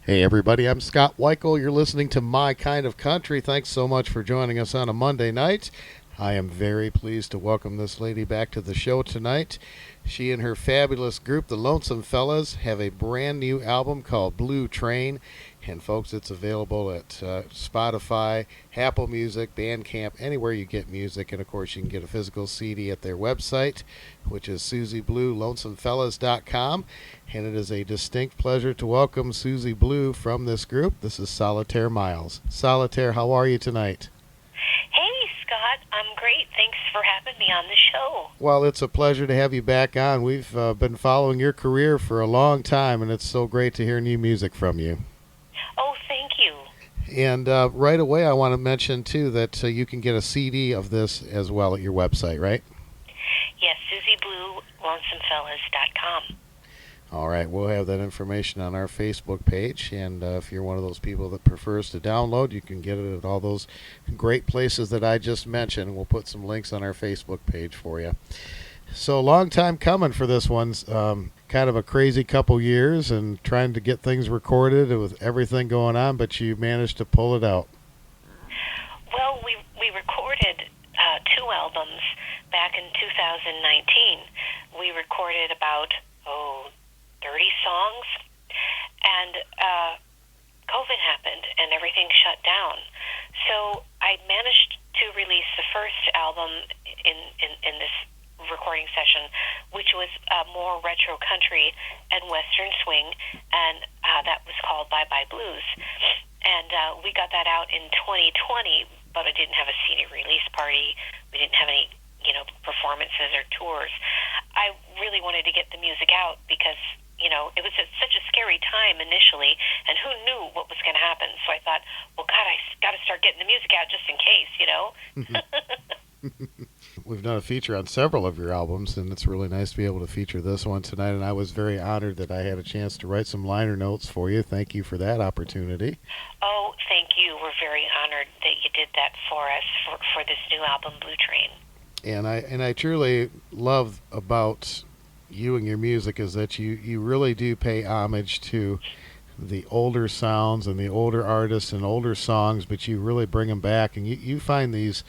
Hey everybody, I'm Scott Wikle. You're listening to My Kind of Country. Thanks so much for joining us on a Monday night. I am very pleased to welcome this lady back to the show tonight. She and her fabulous group, the Lonesome Fellas, have a brand new album called Blue Train. And folks, it's available at Spotify, Apple Music, Bandcamp, anywhere you get music. And of course, you can get a physical CD at their website, which is SusieBlueLonesomeFellas.com. And it is a distinct pleasure to welcome Susie Blue from this group. This is Solitaire Miles. Solitaire, how are you tonight? Hey, Scott. I'm great. Thanks for having me on the show. Well, it's a pleasure to have you back on. We've been following your career for a long time, and it's so great to hear new music from you. Oh, thank you. And right away, I want to mention, too, that you can get a CD of this as well at your website, right? Yes, SusieBlueLonesomeFellas.com. All right, we'll have that information on our Facebook page, and if you're one of those people that prefers to download, you can get it at all those great places that I just mentioned. We'll put some links on our Facebook page for you. So, long time coming for this one. Kind of a crazy couple years and trying to get things recorded with everything going on, but you managed to pull it out. Well, we recorded two albums back in 2019. We recorded about, 30 songs, and COVID happened and everything shut down. So I managed to release the first album in this recording session, which was more retro country and western swing, and that was called Bye Bye Blues. And we got that out in 2020, but I didn't have a CD release party. We didn't have any, performances or tours. I really wanted to get the music out because it was such a scary time initially, and who knew what was going to happen. So I thought, well, God, I got to start getting the music out just in case, We've done a feature on several of your albums, and it's really nice to be able to feature this one tonight, and I was very honored that I had a chance to write some liner notes for you. Thank you for that opportunity. Oh, thank you. We're very honored that you did that for us for this new album, Blue Train. And I truly love about you and your music is that you really do pay homage to the older sounds and the older artists and older songs, but you really bring them back, and you find these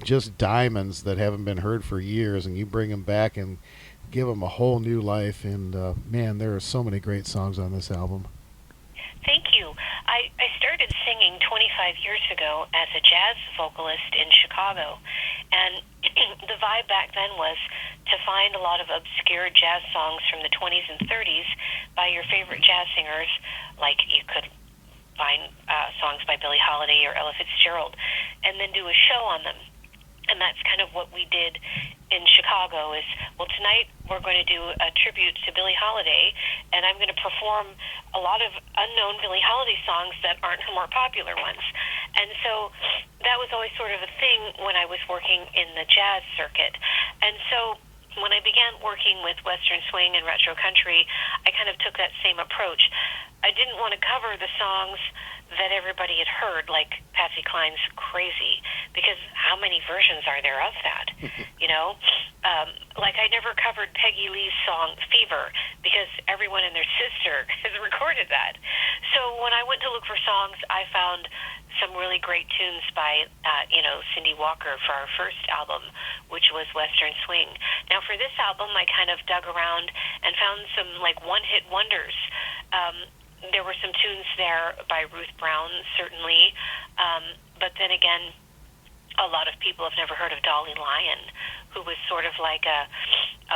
just diamonds that haven't been heard for years, and you bring them back and give them a whole new life. And man, there are so many great songs on this album. Thank you. I started singing 25 years ago as a jazz vocalist in Chicago, and the vibe back then was to find a lot of obscure jazz songs from the 20s and 30s by your favorite jazz singers, like you could find songs by Billie Holiday or Ella Fitzgerald, and then do a show on them. And that's kind of what we did in Chicago is, well, tonight we're going to do a tribute to Billie Holiday, and I'm going to perform a lot of unknown Billie Holiday songs that aren't her more popular ones. And so that was always sort of a thing when I was working in the jazz circuit. And so when I began working with Western swing and retro country, I kind of took that same approach. I didn't want to cover the songs that everybody had heard, like Patsy Cline's Crazy, because how many versions are there of that? Like I never covered Peggy Lee's song Fever, because everyone and their sister has recorded that. So when I went to look for songs, I found some really great tunes by, Cindy Walker for our first album, which was Western Swing. Now for this album, I kind of dug around and found some like one-hit wonders. There were some tunes there by Ruth Brown, certainly, but then again, a lot of people have never heard of Dolly Lyon, who was sort of like a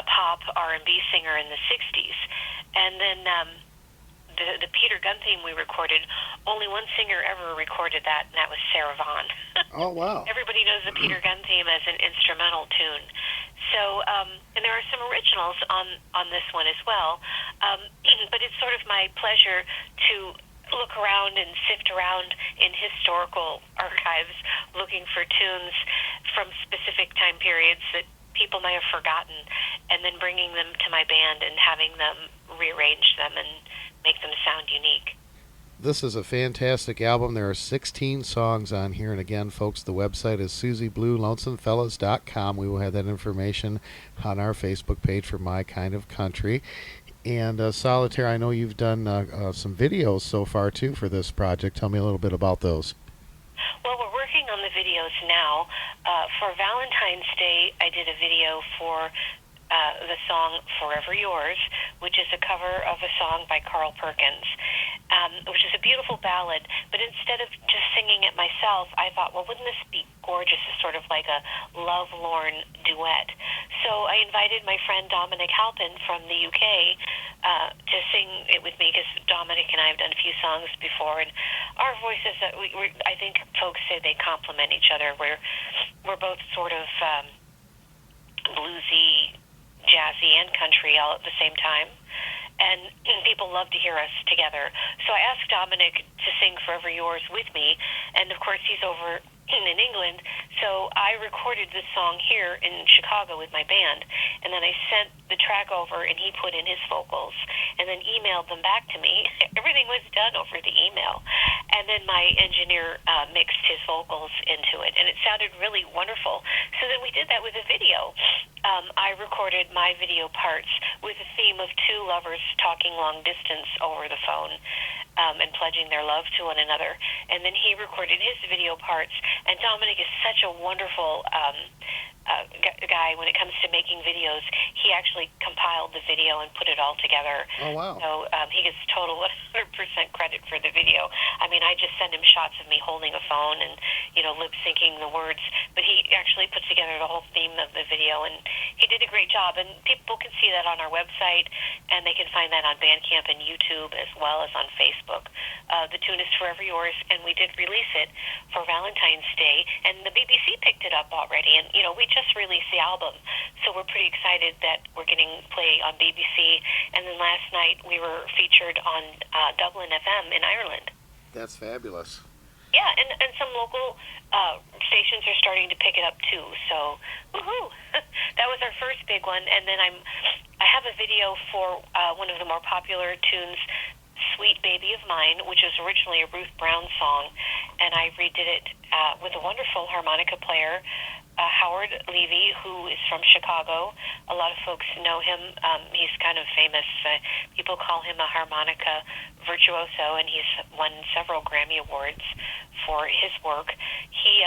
pop R&B singer in the 60s. And then the Peter Gunn theme we recorded, only one singer ever recorded that, and that was Sarah Vaughan. Oh, wow. Everybody knows the Peter Gunn theme as an instrumental tune. So, and there are some originals on this one as well. But it's sort of my pleasure to look around and sift around in historical archives looking for tunes from specific time periods that people may have forgotten, and then bringing them to my band and having them rearrange them and make them sound unique. This is a fantastic album. There are 16 songs on here. And again, folks, the website is SusieBlueLonesomeFellas.com. We will have that information on our Facebook page for My Kind of Country. And Solitaire, I know you've done some videos so far too for this project. Tell me a little bit about those. Well, we're working on the videos now. For Valentine's Day, I did a video for the song Forever Yours, which is a cover of a song by Carl Perkins, which is a beautiful ballad. But instead of just singing it myself, I thought, well, wouldn't this be gorgeous as sort of like a lovelorn duet? So I invited my friend Dominic Halpin from the UK to sing it with me, because Dominic and I have done a few songs before, and our voices, I think folks say they complement each other. We're both sort of bluesy, jazzy, and country all at the same time, and people love to hear us together. So I asked Dominic to sing Forever Yours with me, and of course he's over in England, so I recorded this song here in Chicago with my band, and then I sent the track over, and he put in his vocals, and then emailed them back to me. Everything was done over the email, and then my engineer mixed his vocals into it, and it sounded really wonderful. So then we did that with a video. I recorded my video parts with a theme of two lovers talking long distance over the phone, and pledging their love to one another. And then he recorded his video parts. And Dominic is such a wonderful guy when it comes to making videos. He actually compiled the video and put it all together. Oh, wow. So he gets total 100% credit for the video. I mean, I just send him shots of me holding a phone and, lip-syncing the words. But he actually put together the whole theme of the video, and he did a great job. And people can see that on our website, and they can find that on Bandcamp and YouTube as well as on Facebook. The tune is Forever Yours, and we did release it for Valentine's Day, and the BBC picked it up already. And, we just released the album, so we're pretty excited that we're getting play on BBC. And then last night we were featured on Dublin FM in Ireland. That's fabulous. Yeah, and some local stations are starting to pick it up too. So, woohoo! That was our first big one. And then I have a video for one of the more popular tunes, Sweet Baby of Mine, which was originally a Ruth Brown song, and I redid it with a wonderful harmonica player, Howard Levy, who is from Chicago. A lot of folks know him. He's kind of famous. People call him a harmonica virtuoso, and he's won several Grammy Awards for his work. He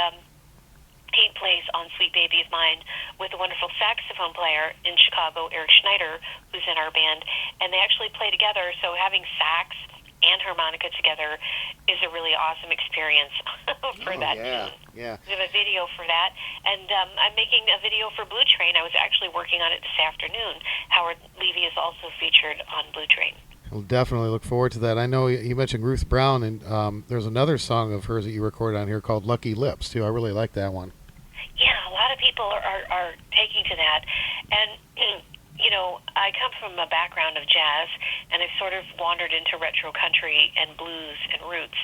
plays on Sweet Baby of Mine with a wonderful saxophone player in Chicago, Eric Schneider, who's in our band, and they actually play together, so having sax and harmonica together is a really awesome experience for that tune. Yeah. We have a video for that, and I'm making a video for Blue Train. I was actually working on it this afternoon. Howard Levy is also featured on Blue Train. We'll definitely look forward to that. I know you mentioned Ruth Brown, and there's another song of hers that you recorded on here called Lucky Lips, too. I really like that one. Yeah, a lot of people are taking to that. And, I come from a background of jazz, and I've sort of wandered into retro country and blues and roots.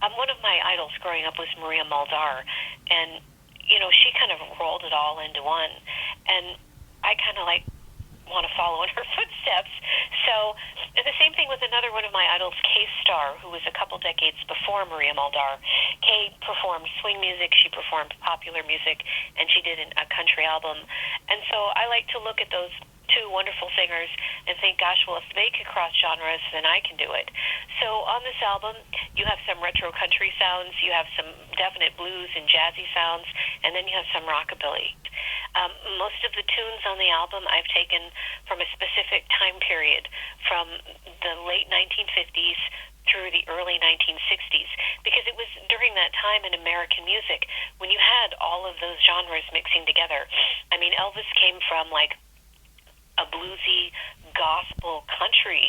One of my idols growing up was Maria Muldaur, and, she kind of rolled it all into one. And I kind of want to follow in her footsteps. So, and the same thing with another one of my idols, Kay Starr, who was a couple decades before Maria Muldaur. Kay performed swing music, she performed popular music, and she did a country album. And so I like to look at those two wonderful singers and think, gosh, well, if they could cross genres, then I can do it. So on this album, you have some retro country sounds, you have some definite blues and jazzy sounds, and then you have some rockabilly. Most of the tunes on the album I've taken from a specific time period, from the late 1950s through the early 1960s, because it was during that time in American music when you had all of those genres mixing together. I mean, Elvis came from a bluesy gospel country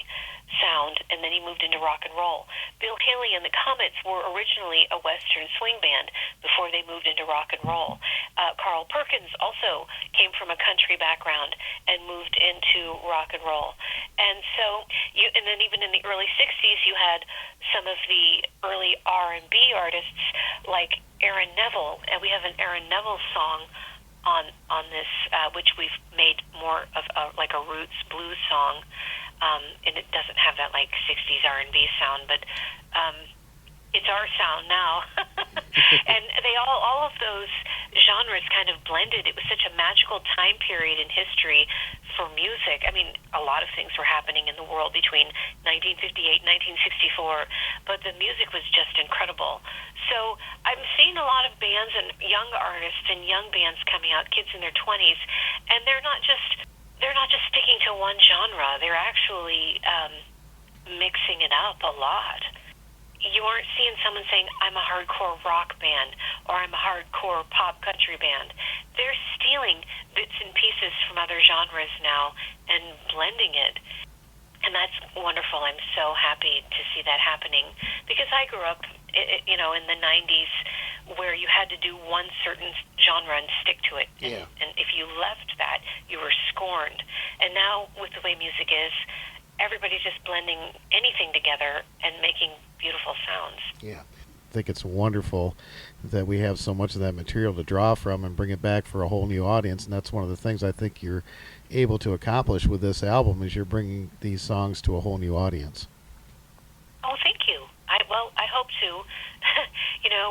sound, and then he moved into rock and roll. Bill Haley and the Comets were originally a Western swing band before they moved into rock and roll. Carl Perkins also came from a country background and moved into rock and roll. And so, and then even in the early 60s, you had some of the early R&B artists like Aaron Neville, and we have an Aaron Neville song on this, which we've made more of a roots blues song, and it doesn't have that 60s R&B sound, but it's our sound now. And they all of those genres kind of blended. It was such a magical time period in history for music. I mean, a lot of things were happening in the world between 1958 and 1964, but the music was just incredible. So I'm seeing a lot of bands and young artists and young bands coming out, kids in their 20s, and they're not just sticking to one genre. They're actually mixing it up a lot. You aren't seeing someone saying, I'm a hardcore rock band or I'm a hardcore pop country band. They're stealing bits and pieces from other genres now and blending it. And that's wonderful. I'm so happy to see that happening because I grew up, in the 90s where you had to do one certain genre and stick to it. Yeah. And if you left that, you were scorned. And now with the way music is, everybody's just blending anything together and making beautiful sounds. Yeah. I think it's wonderful that we have so much of that material to draw from and bring it back for a whole new audience. And that's one of the things I think you're able to accomplish with this album is you're bringing these songs to a whole new audience. Oh, thank you. I hope to.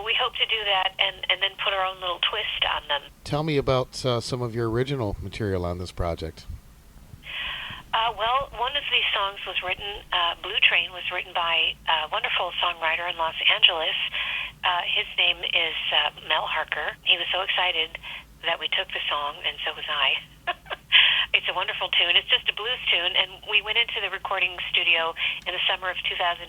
We hope to do that and then put our own little twist on them. Tell me about some of your original material on this project. Well, one of these songs was written, Blue Train was written by a wonderful songwriter in Los Angeles. His name is Mel Harker. He was so excited that we took the song, and so was I. It's a wonderful tune. It's just a blues tune, and we went into the recording studio in the summer of 2019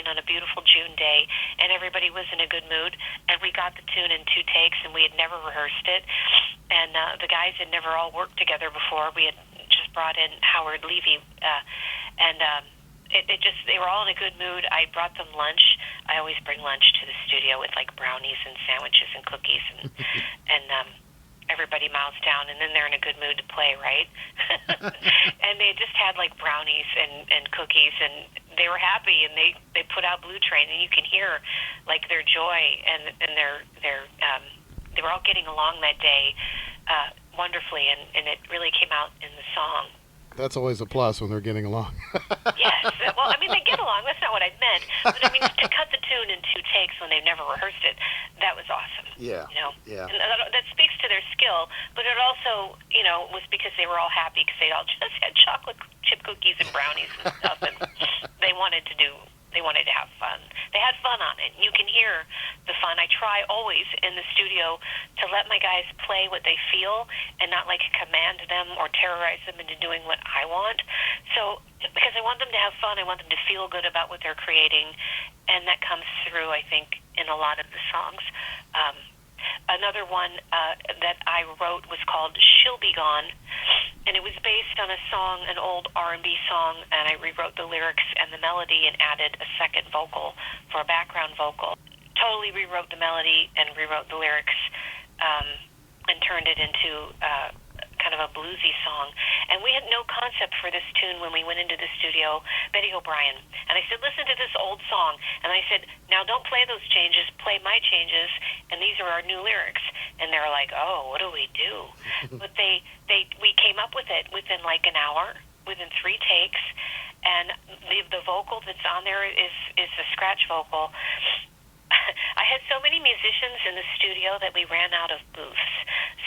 on a beautiful June day, and everybody was in a good mood, and we got the tune in 2 takes, and we had never rehearsed it, and the guys had never all worked together before. We had just brought in Howard Levy, and they were all in a good mood. I brought them lunch. I always bring lunch to the studio with like brownies and sandwiches and cookies, and everybody mouths down, and then they're in a good mood to play, right? And they just had like brownies and cookies, and they were happy, and they put out Blue Train, and you can hear like their joy and their they were all getting along that day wonderfully, and it really came out in the song. That's always a plus when they're getting along. Yes. Well, I mean, they get along. That's not what I meant. But, I mean, to cut the tune in 2 takes when they've never rehearsed it, that was awesome. Yeah. Yeah. And that speaks to their skill, but it also, was because they were all happy because they all just had chocolate chip cookies and brownies and stuff, and they wanted to have fun. They had fun on it. You can hear the fun. I try always in the studio to let my guys play what they feel and not like command them or terrorize them into doing what I want. So, because I want them to have fun, I want them to feel good about what they're creating, and that comes through, I think, in a lot of the songs. Another one that I wrote was called She'll Be Gone, and it was based on a song, an old R&B song, and I rewrote the lyrics and the melody and added a second vocal for a background vocal. Totally rewrote the melody and rewrote the lyrics and turned it into kind of a bluesy song. And we had no concept for this tune when we went into the studio, Betty O'Brien. And I said, listen to this old song. And I said, now don't play those changes, play my changes, and these are our new lyrics. And they're like, oh, what do we do? But we came up with it within like an hour, within 3 takes. And the vocal that's on there is a scratch vocal. I had so many musicians in the studio that we ran out of booths.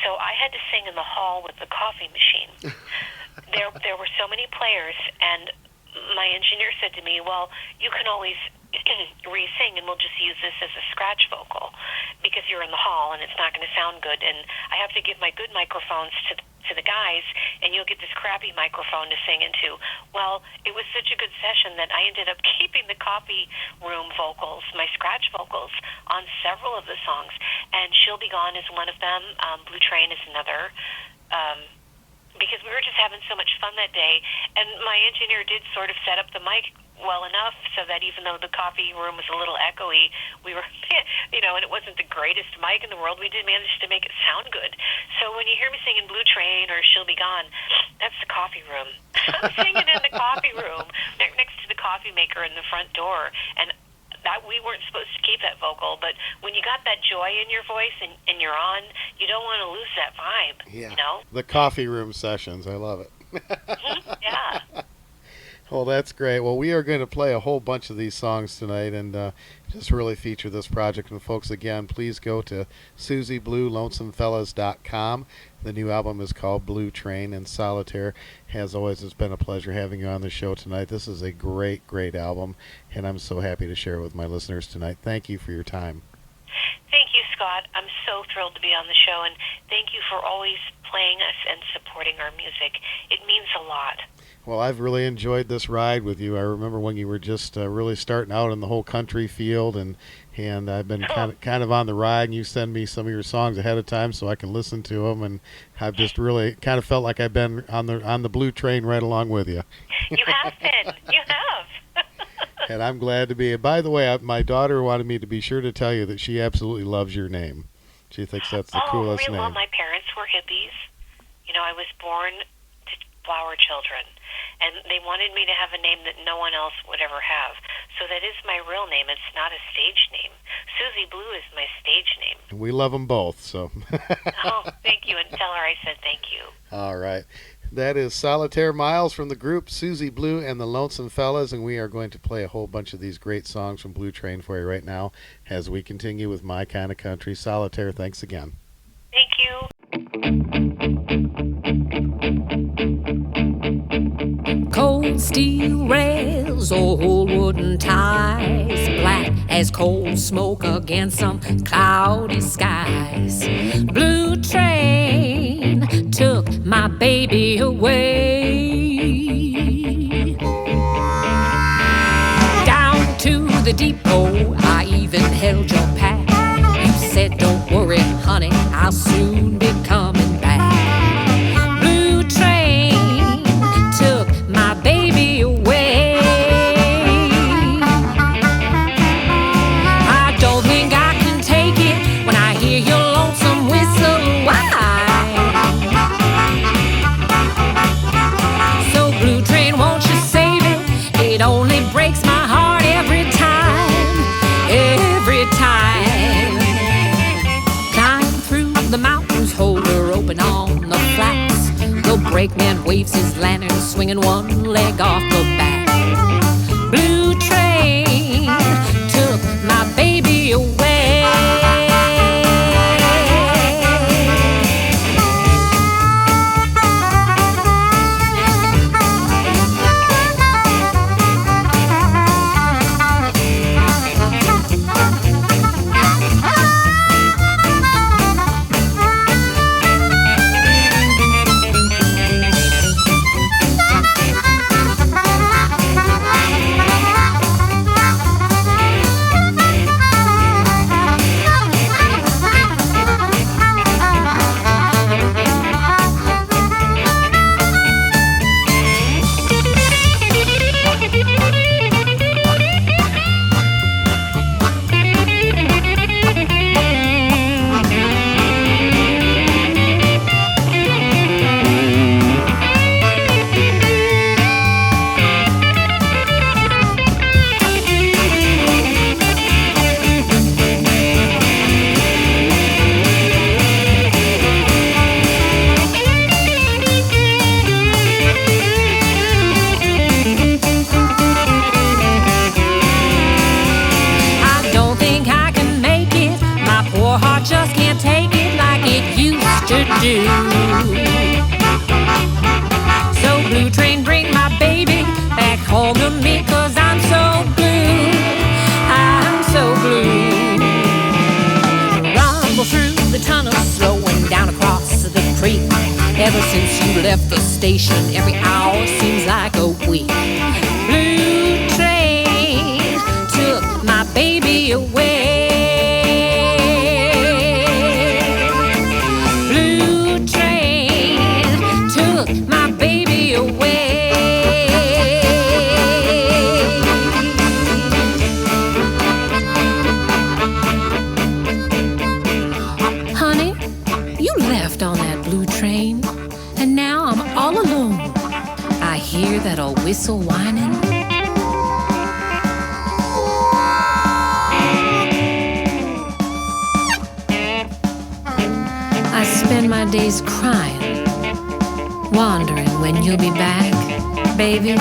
So I had to sing in the hall with the coffee machine. There were so many players, and my engineer said to me, well, you can always re-sing, and we'll just use this as a scratch vocal because you're in the hall and it's not going to sound good. And I have to give my good microphones to the guys, and you'll get this crappy microphone to sing into. Well, it was such a good session that I ended up keeping the coffee room vocals, my scratch vocals, on several of the songs. And She'll Be Gone is one of them. Blue Train is another. Because we were just having so much fun that day. And my engineer did sort of set up the mic well enough so that even though the coffee room was a little echoey, we were, and it wasn't the greatest mic in the world, we did manage to make it sound good. So when you hear me singing Blue Train or She'll Be Gone, that's the coffee room. I'm singing in the coffee room next to the coffee maker in the front door. And that we weren't supposed to keep that vocal, but when you got that joy in your voice and you're on, you don't want to lose that vibe. Yeah. The coffee room sessions, I love it. Mm-hmm. Yeah. Well, that's great. Well, we are going to play a whole bunch of these songs tonight and just really feature this project. And folks, again, please go to SusieBlueLonesomeFellas.com. The new album is called Blue Train, and Solitaire. As always, it's been a pleasure having you on the show tonight. This is a great, great album, and I'm so happy to share it with my listeners tonight. Thank you for your time. Thank you, Scott. I'm so thrilled to be on the show, and thank you for always playing us and supporting our music. It means a lot. Well, I've really enjoyed this ride with you. I remember when you were just really starting out in the whole country field, and I've been kind of on the ride, and you send me some of your songs ahead of time so I can listen to them, and I've just really kind of felt like I've been on the Blue Train right along with you. You have been. You have. And I'm glad to be. By the way, my daughter wanted me to be sure to tell you that she absolutely loves your name. She thinks that's the coolest name. Well, my parents were hippies. I was born to flower children, and they wanted me to have a name that no one else would ever have. So that is my real name. It's not a stage name. Susie Blue is my stage name. We love them both, so. Oh, thank you, and tell her I said thank you. All right. That is Solitaire Miles from the group Susie Blue and the Lonesome Fellas, and we are going to play a whole bunch of these great songs from Blue Train for you right now as we continue with My Kind of Country. Solitaire, thanks again. Thank you. Cold steel rails, old wooden ties, black as coal smoke against some cloudy skies. Blue train took my baby away. Down to the depot, I even held your pack. You said, don't worry, honey, I'll soon be coming back. Blue train took my baby away. I don't think I can take it when I hear your lonesome whistle whine. So Blue Train, won't you save it? It only breaks my heart every time, every time. Climb through the mountains, hold her open on the flats. The brakeman waves his lantern, swinging one leg off the back. Blue train took my baby away. So Blue Train, bring my baby back home to me, 'cause I'm so blue, I'm so blue. Rumble through the tunnel, slowing down across the creek. Ever since you left the station, every hour seems like a week. Blue Train took my baby away. My baby away. Honey, you left on that blue train, and now I'm all alone. I hear that old whistle whining. I spend my days crying, wondering when you'll be back, baby.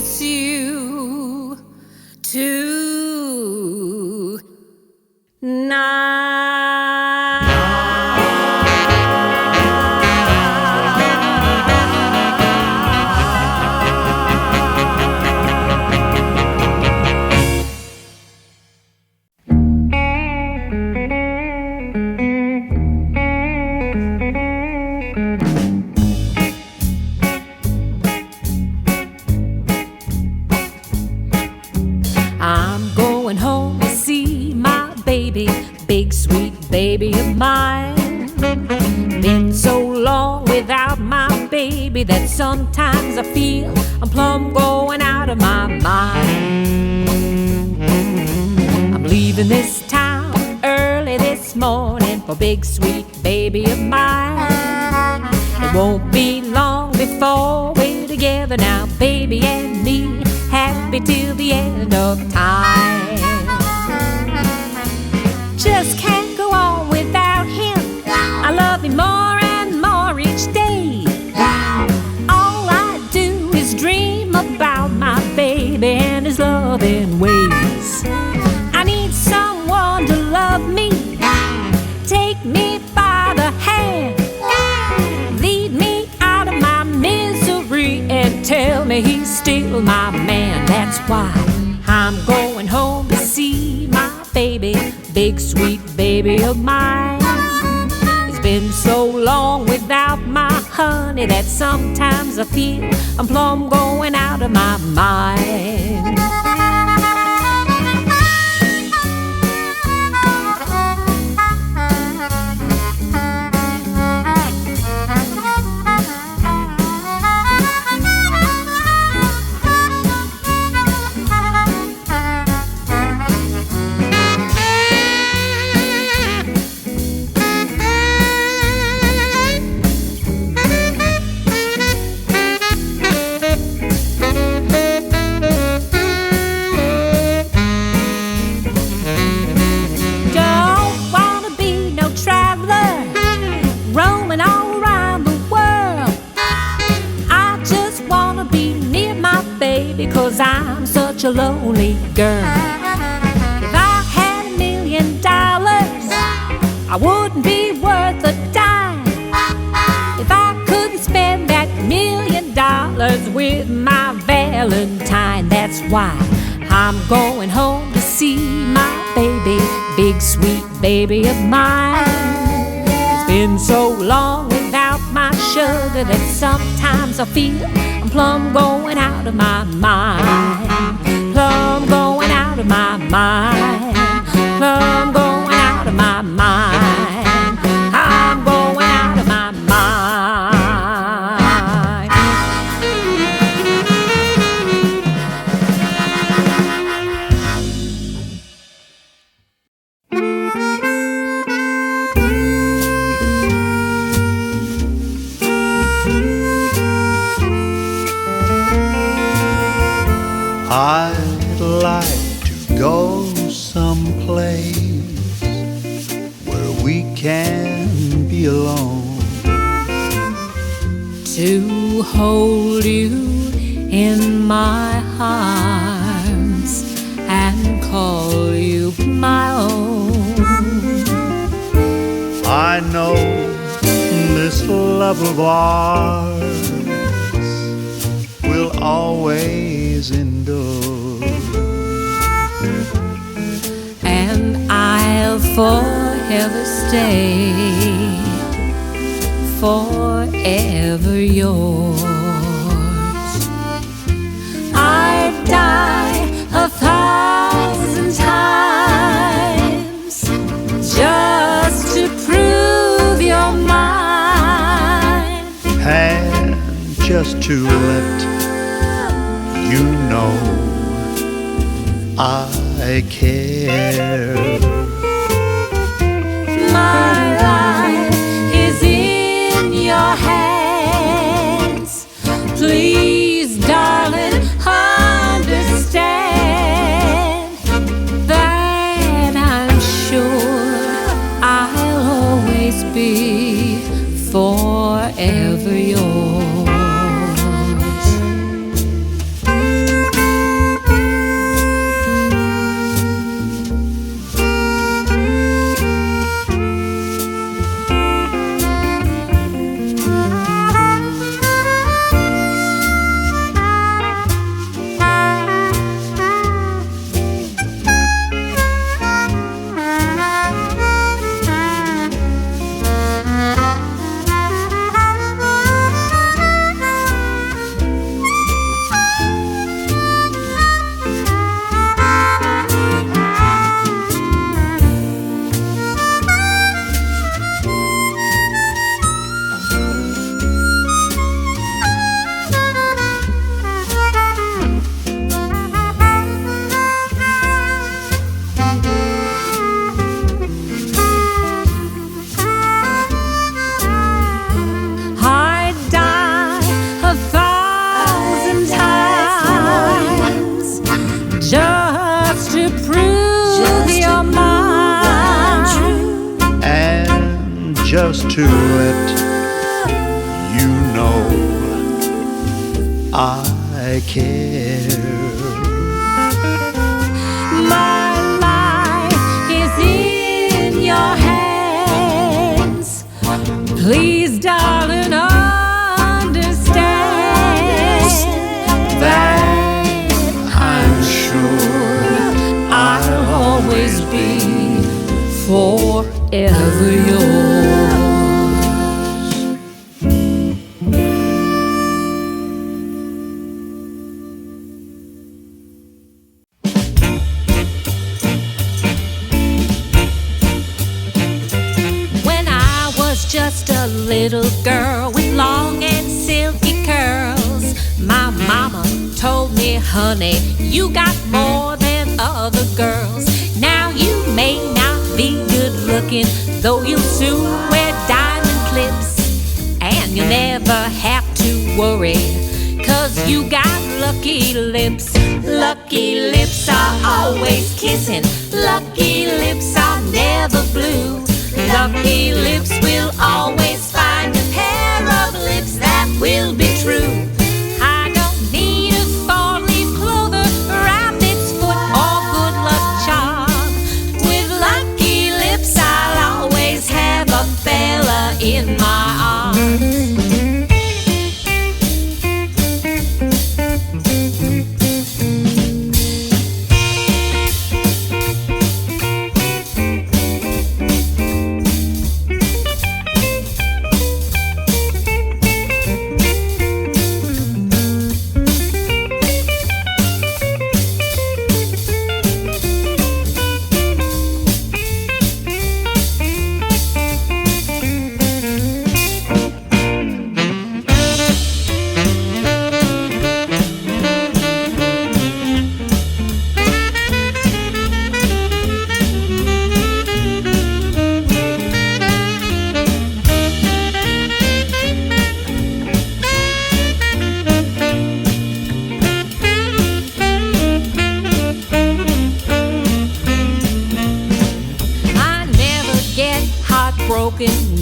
miss you tonight. I'm going home to see my baby, big sweet baby of mine. Been so long without my baby that sometimes I feel I'm plumb going out of my mind. I'm leaving this town early this morning for big sweet baby of mine. It won't be long before we're together now, baby and me, happy till the end of time. Just can't go on without him. I love him more and more each day. All I do is dream about my baby and his loving ways. I need someone to love me, take me by the hand, lead me out of my misery and tell me he's still my man. That's why I'm going home to see my baby, big sweet baby of mine. It's been so long without my honey that sometimes I feel I'm plumb going out of my mind. Because I'm such a lonely girl. If I had $1 million, I wouldn't be worth a dime. If I couldn't spend that $1 million with my Valentine, that's why I'm going home to see my baby, big sweet baby of mine. It's been so long without my sugar that sometimes I feel I'm plumb going out of my mind. Plumb going out of my mind. Plumb going out of my mind. I'm going out of my mind. I'd like to go someplace where we can be alone, to hold you in my arms and call you my own. I know this love of ours will always endure, and I'll forever stay, forever yours. I'd die 1,000 times just to prove you're mine, and just to let you know I care. My life is in your hands. Please, darling, understand that I'm sure I'll always be forever yours. to let you know I care. My life is in your hands. Please, darling, understand that I'm sure I'll always be forever yours. When I was just a little girl with long and silky curls, my mama told me, honey, you got more than other girls. Now you may not be good looking, though you'll soon wear diamond clips, and you'll never have to worry, 'cause you got lucky lips. Lucky lips are always kissing. Lucky lips are never blue. Lucky lips will always find a pair of lips that will be true. I don't need a four-leaf clover around its foot or good luck charm. With lucky lips I'll always have a fella in my arms.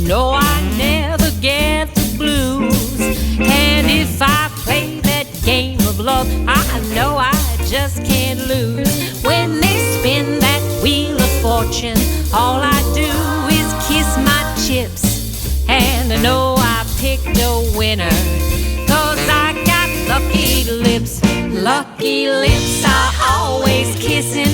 No, I never get the blues. And if I play that game of love, I know I just can't lose. When they spin that wheel of fortune, all I do is kiss my chips. And I know I picked a winner, 'cause I got lucky lips. Lucky lips are always kissing.